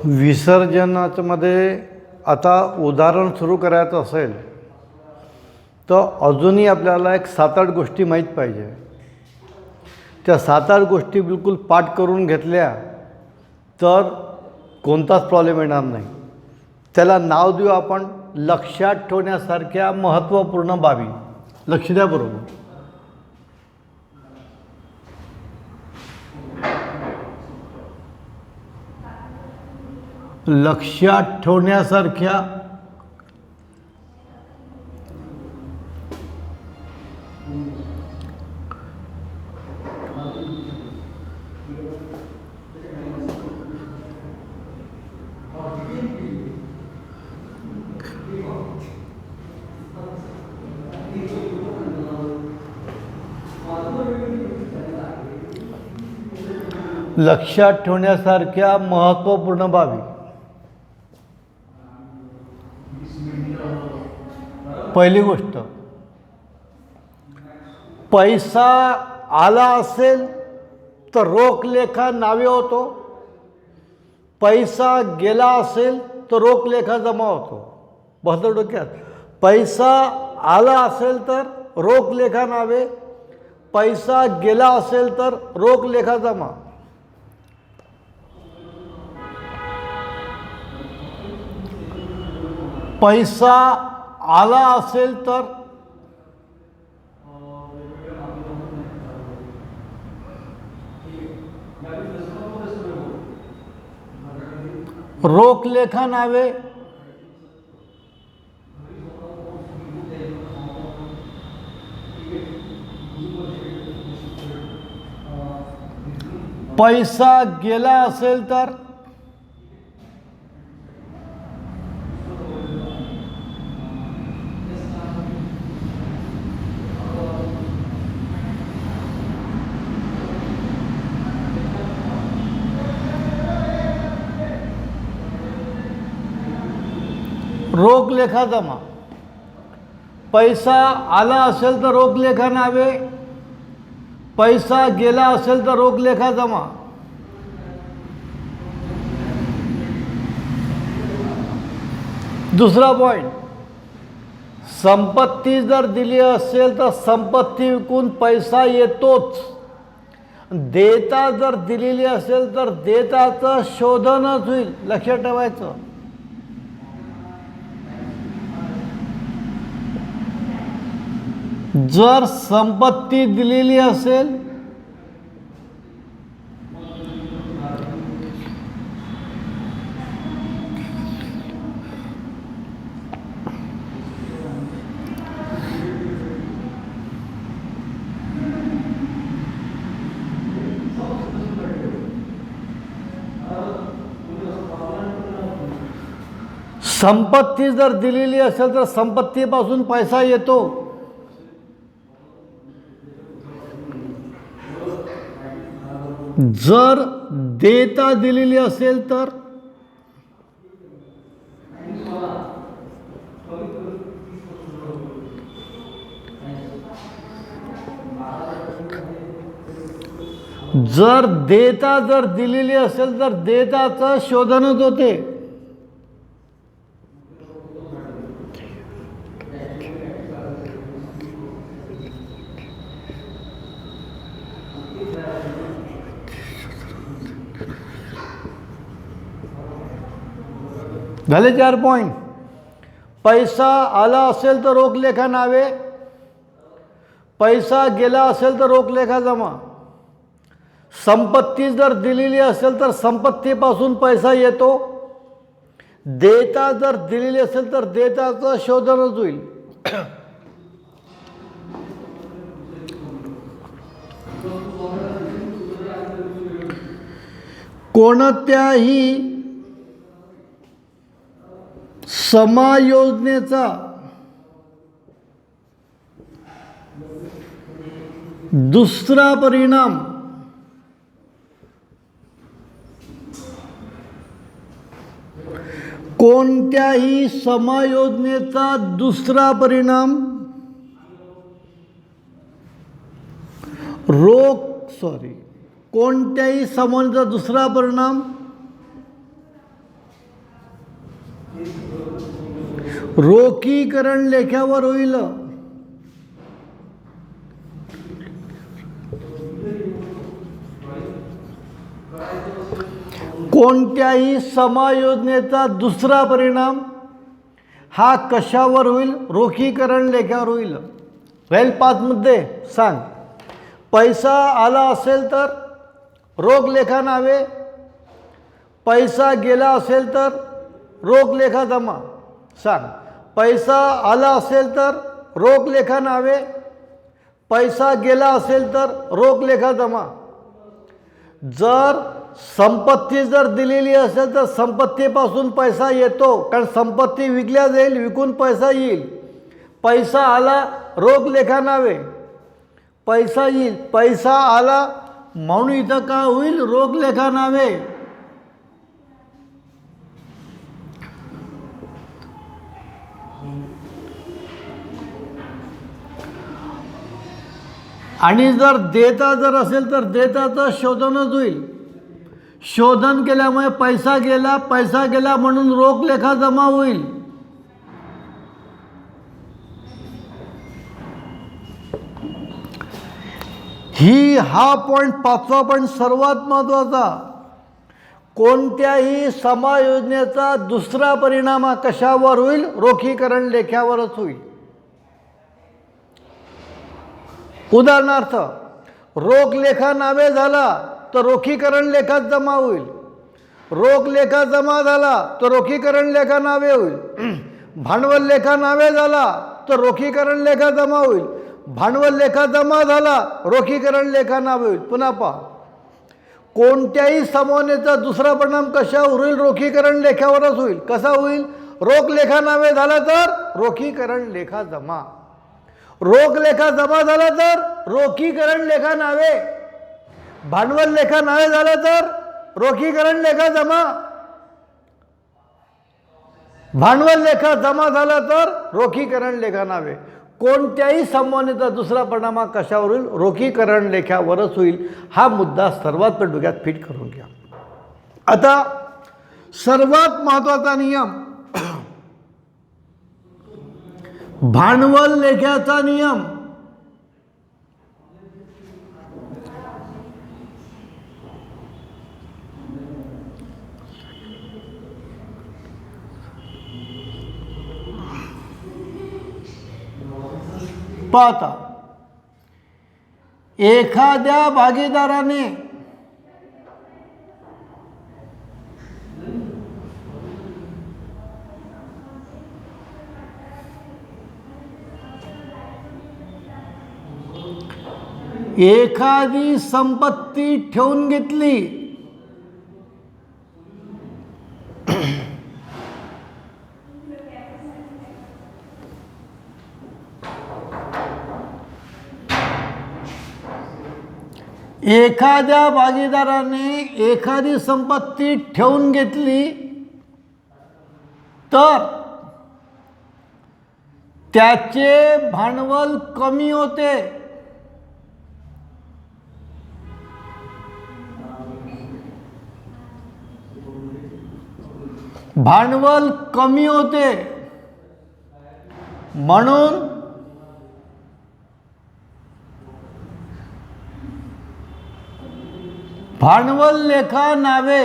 विसर्जनामध्ये आता उदाहरण सुरू करायचं असेल तर अजूनही आपल्याला एक 7-8 गोष्टी माहीत पाहिजे. त्या 7-8 गोष्टी बिलकुल पाठ करून घेतल्या तर कोणताच प्रॉब्लेम येणार नाही. त्याला नाव देऊ आपण लक्षात ठेवण्यासारख्या महत्त्वपूर्ण बाबी. लक्ष द्या बरोबर. लक्षात ठेवण्यासारख्या लक्षात ठेवण्यासारख्या महत्त्वपूर्ण बाबी. पहिली गोष्ट, पैसा आला असेल तर रोख लेखा नावे होतो. पैसा गेला असेल तर रोख लेखा जमा होतो. बसलं डोक्यात. पैसा आला असेल तर रोख लेखा नावे, पैसा गेला असेल तर रोख लेखा जमा. पैसा आला असेल तर रोख लेखा नावे, पैसा गेला असेल तर रोख लेखा जमा. पैसा आला असेल तर रोख लेखा नावे, पैसा गेला असेल तर रोख लेखा जमा. दुसरा पॉइंट, संपत्ती जर दिली असेल तर संपत्ती विकून पैसा येतोच. देता जर दिलेली असेल तर देताचं शोधनच होईल. लक्षात ठेवायचं. जर संपत्ती दिलेली असेल संपत्ती जर दिलेली असेल तर संपत्तीपासून पैसा येतो. जर देता दिलेली असेल तर जर देता जर दिलेली असेल तर देताचं शोधनच होते. झाले 4 पॉइंट. पैसा आला असेल तर रोख लेखा नावे, पैसा गेला असेल तर रोख लेखा जमा. संपत्ती जर दिलेली असेल तर संपत्तीपासून पैसा येतो. देता जर दिलेली असेल तर देताचं शोधनच होईल. कोणत्याही समायोजनेचा दुसरा परिणाम कोणत्याही समायोजनेचा दुसरा परिणाम कोणत्याही समायोजनेचा दुसरा परिणाम रोखीकरण लेख्यावर होईल. कोणत्याही समायोजनेचा दुसरा परिणाम हा कशावर होईल? रोखीकरण लेख्यावर होईल. राहील 5 मुद्दे. सांग. पैसा आला असेल तर रोख लेखा नावे, पैसा गेला असेल तर रोख लेखा जमा. सांग. पैसा आला असेल तर रोख लेखा नावे, पैसा गेला असेल तर रोख लेखा जमा. जर संपत्ती जर दिलेली असेल तर संपत्तीपासून पैसा येतो, कारण संपत्ती विकल्या जाईल, विकून पैसा येईल. पैसा आला रोख लेखा नावे, पैसा येईल, पैसा आला म्हणून इथं काय होईल? रोख लेखा नावे. आणि जर देता जर असेल तर देताचं शोधनच होईल. शोधन केल्यामुळे पैसा गेला, पैसा गेला म्हणून रोख लेखा जमा होईल. हा पॉईंट 5वा पॉईंट सर्वात महत्त्वाचा. कोणत्याही समायोजनेचा दुसरा परिणाम हा कशावर होईल? रोखीकरण लेख्यावरच होईल. उदाहरणार्थ, रोख लेखा नावे झाला तर रोखीकरण लेखात जमा होईल. रोख लेखा जमा झाला तर रोखीकरण लेखा नावे होईल. भांडवल लेखा नावे झाला तर रोखीकरण लेखा जमा होईल. भांडवल लेखा जमा झाला, रोखीकरण लेखा नावे होईल. पुन्हा पहा, कोणत्याही समायोजनेचा दुसरा परिणाम कशावर होईल? रोखीकरण लेख्यावरच होईल. कसा होईल? रोख लेखा नावे झाला तर रोखीकरण लेखा जमा. रोख लेखा जमा झाला तर रोखीकरण लेखा नावे. भांडवल लेखा नावे झाला तर रोखीकरण लेखा जमा. भांडवल लेखा जमा झाला तर रोखीकरण लेखा नावे. कोणत्याही संबंधीचा दुसरा परिणाम कशावर होईल? रोखीकरण लेख्यावरच होईल. हा मुद्दा सर्वात डोक्यात फिट करून घ्या. आता सर्वात महत्त्वाचा नियम, भांडवल लेख्याचा नियम. पाहता, एखाद्या भागीदाराने एखादी संपत्ती ठेवून घेतली, एखाद्या भागीदाराने एखादी संपत्ती ठेवून घेतली तर त्याचे भांडवल कमी होते. भांडवल कमी होते म्हणून भांडवल लेखा नावे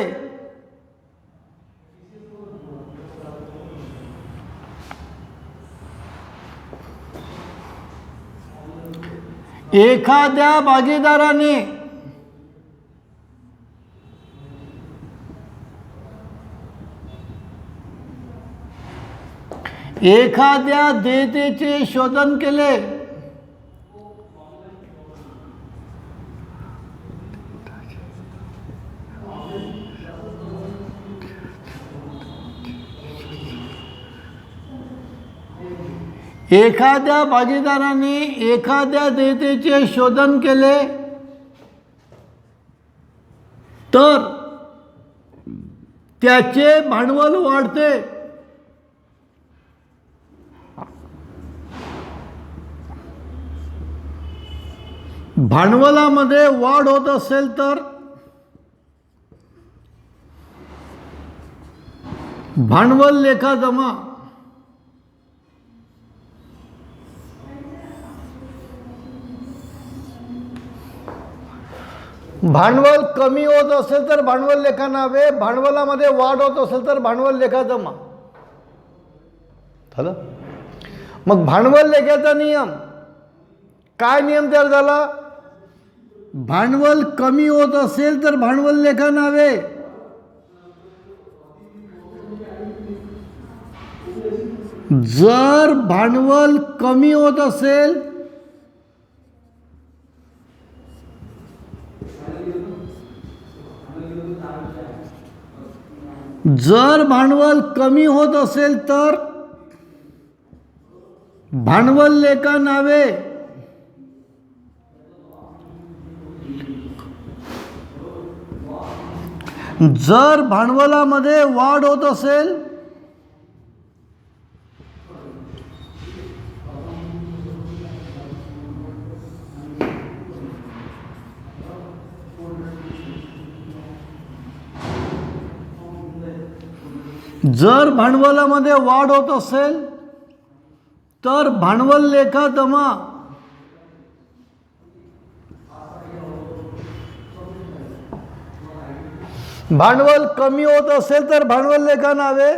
एखाद्या भागीदाराने एखाद्या देयतेचे शोधन केले एखाद्या भागीदाराने एखाद्या देयतेचे शोधन केले तर त्याचे भांडवल वाढते. भांडवलामध्ये वाढ होत असेल तर भांडवल लेखा जमा. भांडवल कमी होत असेल तर भांडवल लेखा नावे, भांडवलामध्ये वाढ होत असेल तर भांडवल लेखा जमा झालं. मग भांडवल लेखाचा नियम काय नियम तयार झाला? भांडवल कमी होत असेल तर भांडवल लेखा नावे, जर भांडवल कमी होत असेल तर भांडवल लेखा नावे, जर भांडवलामध्ये वाढ होत असेल तर भांडवल लेखा जमा, भांडवल कमी होत असेल तर भांडवल लेखा नावे,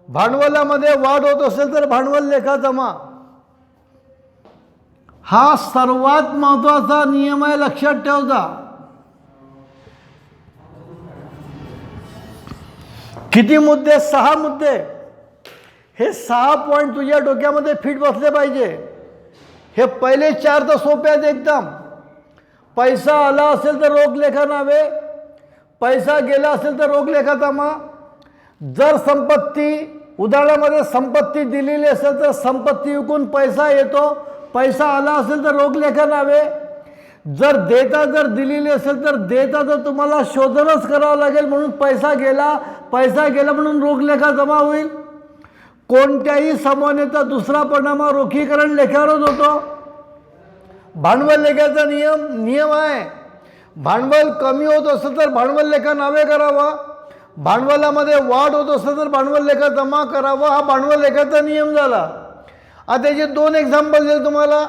भांडवलामध्ये वाढ होत असेल तर भांडवल लेखा जमा. हा सर्वात महत्त्वाचा नियम आहे, लक्षात ठेवता. किती मुद्दे? 6 मुद्दे. हे 6 पॉईंट तुझ्या डोक्यामध्ये फिट बसले पाहिजे. हे पहिले 4 तर सोपे आहेत एकदम. पैसा आला असेल तर रोख लेखा नावे, पैसा गेला असेल तर रोख लेखा जमा. जर संपत्ती, उदाहरणामध्ये संपत्ती दिलेली असेल तर संपत्ती विकून पैसा येतो, पैसा आला असेल तर रोख लेखा नावे. जर दिलेली असेल तर देताचं तुम्हाला शोधनच करावं लागेल, म्हणून पैसा गेला म्हणून रोख लेखा जमा होईल. कोणत्याही सामान्यता दुसरा परिणाम रोखीकरण लेखावरच होतो. भांडवल लेखाचा नियम आहे, भांडवल कमी होत असेल तर भांडवल लेखा नावे करावा, भांडवलामध्ये वाढ होत असेल तर भांडवल लेखा जमा करावा. हा भांडवल लेखाचा नियम झाला. आता त्याचे 2 एक्झाम्पल दिले तुम्हाला.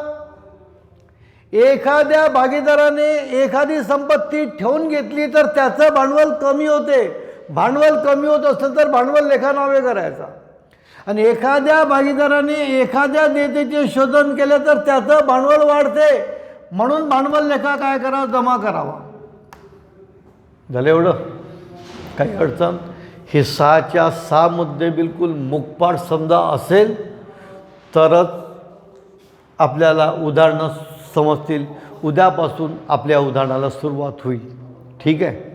एखाद्या भागीदाराने एखादी संपत्ती ठेवून घेतली तर त्याचं भांडवल कमी होते. भांडवल कमी होत असेल तर भांडवल लेखा नावे करायचा. आणि एखाद्या भागीदाराने एखाद्या देयतेचे शोधन केले तर त्याचं भांडवल वाढते, म्हणून भांडवल लेखा काय करावा? जमा करावा. झालं एवढं? काही अडचण? हे 6च्या 6 मुद्दे बिलकुल मुखपाठ समजा असेल तरच आपल्याला उदाहरणं समजतील. उद्यापासून आपल्या उदाहरणाला सुरुवात होईल. ठीक आहे.